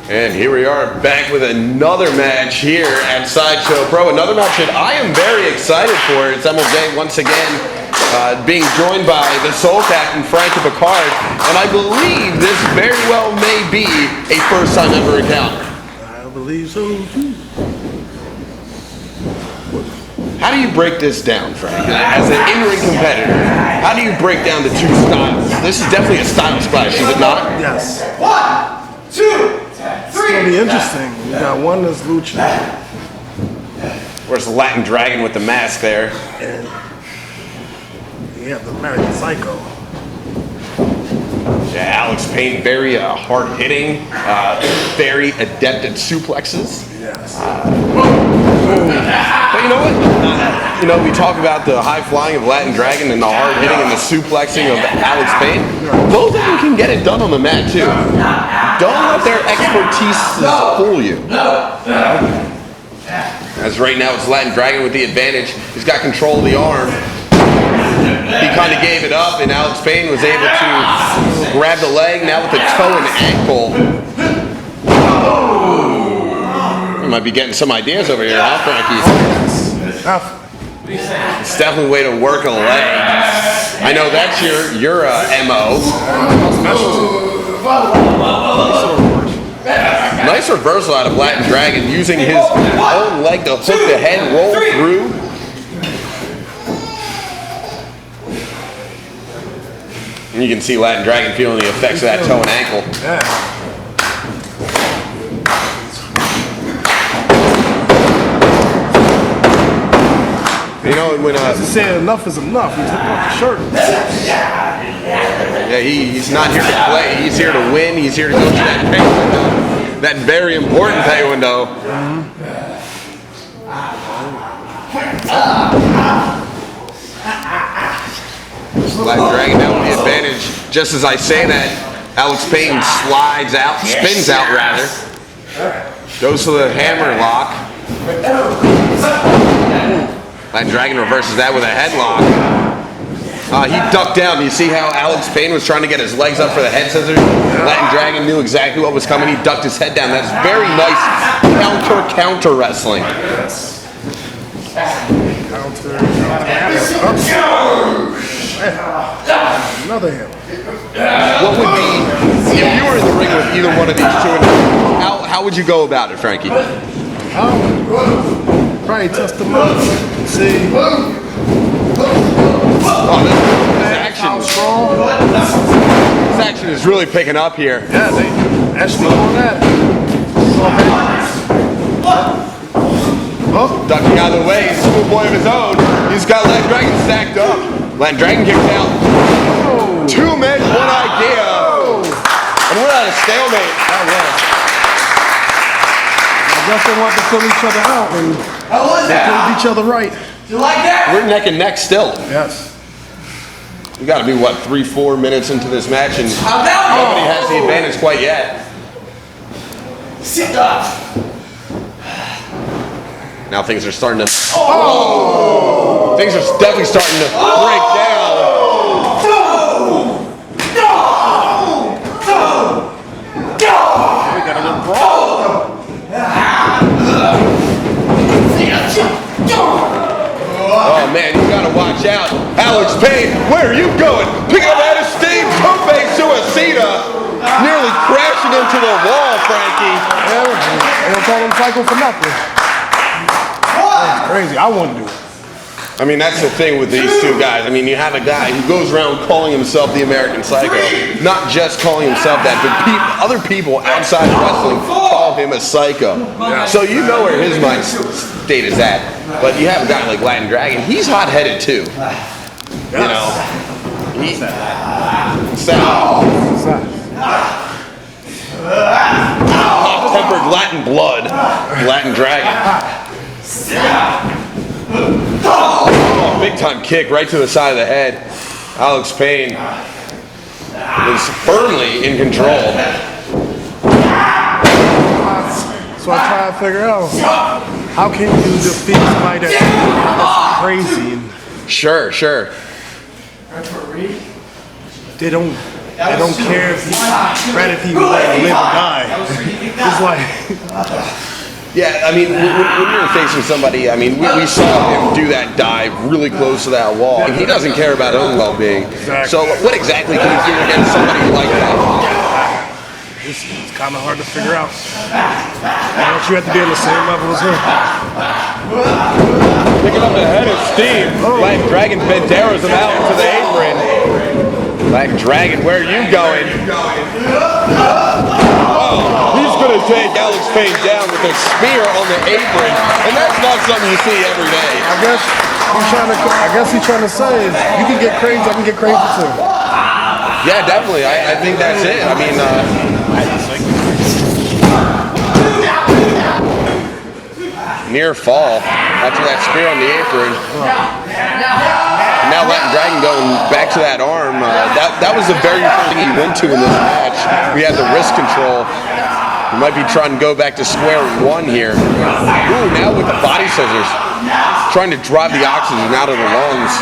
And here we are back with another match here at Sideshow Pro. Another match that I am very excited for. It's MLJ once again being joined by the Soul Captain, Frankie Picard. And I believe this very well may be a first time ever encounter. I believe so too. How do you break this down, Frank? As an in-ring competitor, how do you break down the two styles? This is definitely a styles clash, is it not? Yes. 1, 2, 3. It's going to be interesting. We got one that's Lucha. Where's the Latin Dragon with the mask there? And you have the American Psycho. Yeah, Alex Payne, very hard-hitting, very adept at suplexes. Yes. But you know what? We talk about the high-flying of Latin Dragon and the hard-hitting and the suplexing of Alex Payne. Both of them can get it done on the mat, too. Don't let their expertise fool you. As right now, it's Latin Dragon with the advantage. He's got control of the arm. He kind of gave it up, and Alex Payne was able to grab the leg. Now with the toe and ankle. We might be getting some ideas over here, huh, Frankie? It's definitely a way to work a leg. I know that's your MO. Nice reversal out of Latin Dragon, using his own leg to hook the head, roll through. And you can see Latin Dragon feeling the effects of that toe and ankle. Yeah. You know, when as he said, enough is enough. He took off the shirt. Yeah, he's not here to play. He's here to win. He's here to go to that pay window, that very important pay window. Latin Dragon now with the advantage. Just as I say that, Alex Payne slides out, spins out rather, goes to the hammer lock. Latin Dragon reverses that with a headlock. He ducked down. You see how Alex Payne was trying to get his legs up for the head scissors? Latin Dragon knew exactly what was coming. He ducked his head down. That's very nice counter wrestling. Another him. What would be, if you were in the ring with either one of these two, how would you go about it, Frankie? Probably test them up. See. Oh, this action is really picking up here. Yeah, they actually on that. Ducking out of the way, schoolboy of his own. He's got Latin Dragon stacked up. Latin Dragon kicked out. Two men, one idea. And we're at a stalemate. I guess they want to fill each other out and they put each other right. You like that? We're neck and neck still. Yes. We got to be, what, 3-4 minutes into this match, and nobody has the advantage quite yet. Sit up. Now things are starting to... Things are definitely starting to break down. Payne, where are you going? Picking up head of steam, tope suicida. Nearly crashing into the wall, Frankie. They don't call him Psycho for nothing. That's crazy. I wouldn't do it. I mean, that's the thing with these two guys. I mean, you have a guy who goes around calling himself the American Psycho. Not just calling himself that, but other people outside of wrestling call him a psycho. So you know where his mind state is at. But you have a guy like Latin Dragon. He's hot-headed too. You know. He's hot-tempered Latin blood. Latin Dragon. Oh, big time kick right to the side of the head. Alex Payne is firmly in control. So I try to figure out how can you defeat somebody that's crazy and Sure. they don't care if he live or die. It's like Yeah, I mean, when you're facing somebody, I mean, we saw him do that dive really close to that wall. He doesn't care about his own well-being. Exactly. So what exactly can you do against somebody like that? it's kind of hard to figure out. Why don't you have to be on the same level as him? Picking up the head of steam. Latin Dragon Banderas him out into the apron. Latin Dragon, where are you going? Oh, he's going to take Alex Payne down with a spear on the apron, and that's not something you see every day. I guess he's trying to say is you can get crazy, I can get crazy too. Yeah, definitely. I think that's it. I mean, near fall after that spear on the apron. Now Latin Dragon going back to that arm. That was the very first thing he went to in this match. We had the wrist control. He might be trying to go back to square one here. Ooh, now with the body scissors. Trying to drive the oxygen out of the lungs.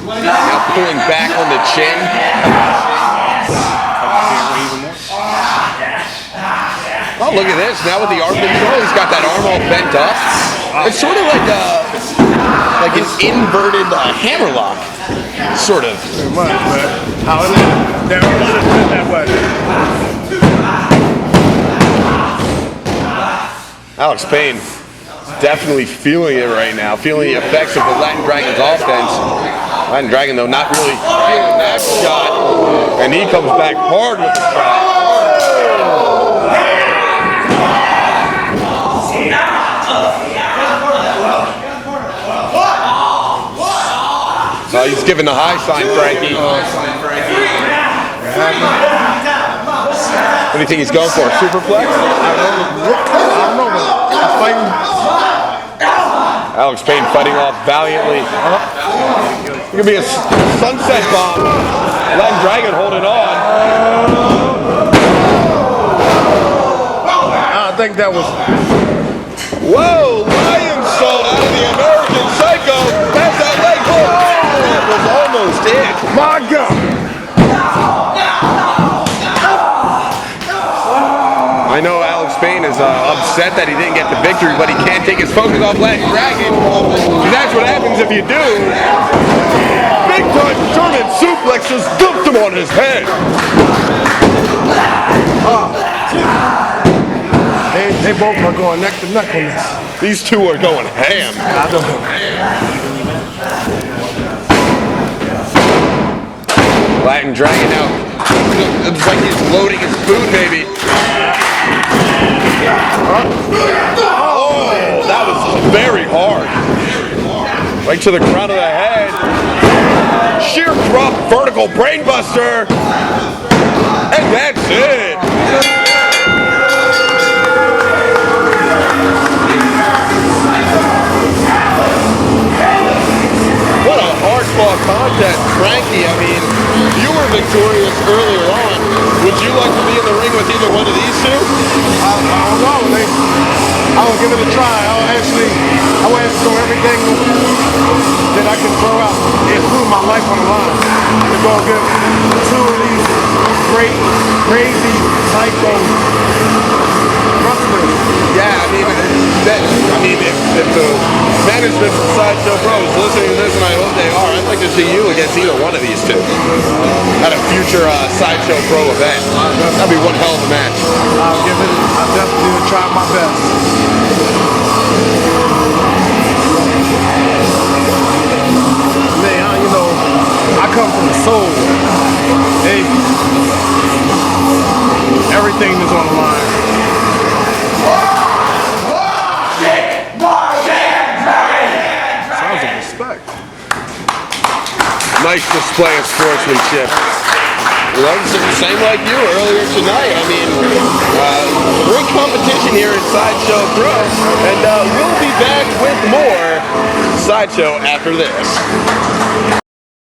Now pulling back on the chin. Oh, look at this. Now with the arm control, he's got that arm all bent up. It's sort of like an inverted hammerlock. Sort of. Pretty much, but how is it? Never should have been that way. Alex Payne definitely feeling it right now, feeling the effects of the Latin Dragon's offense. Latin Dragon, though, not really feeling that shot. And he comes back hard with the shot. He's giving the high sign, Frankie. What do you think he's going for? A superplex? I don't know, but he's fighting. Alex Payne fighting off valiantly. It could be a sunset bomb. Latin Dragon holding on. I think that was. Whoa! Lion salt out of the American Psycho. That's that leg hook. That was almost it. My God! I know Alex Payne is upset that he didn't get the victory, but he can't take his focus off Latin Dragon. And that's what happens if you do. Big time German suplexes dumped him on his head. They both are going neck to neck on this. These two are going ham. Latin Dragon now. It's like he's loading his food, maybe. Oh, that was very hard. Right to the crown of the head. Sheer drop, vertical brainbuster. And that's it. What a hard-fought contest, Frankie. I mean, you were victorious earlier on. Would you like to be in the ring with either one of these two? I don't know. I will give it a try. I will have to throw everything that I can throw out, include my life on the line, to go get two of these great, crazy, psycho wrestlers. Yeah, I mean, if the match management from Sideshow Pro is listening to this, and I hope they are. I'd like to see you against either one of these two at a future Sideshow Pro event. That'd be one hell of a match. I'll definitely try my best. Man, you know, I come from the soul. Hey, everything is on the line. Sounds like respect. Nice display of sportsmanship. Well, same like you earlier tonight. I mean, great competition here at Sideshow Pro, and we'll be back with more Sideshow after this.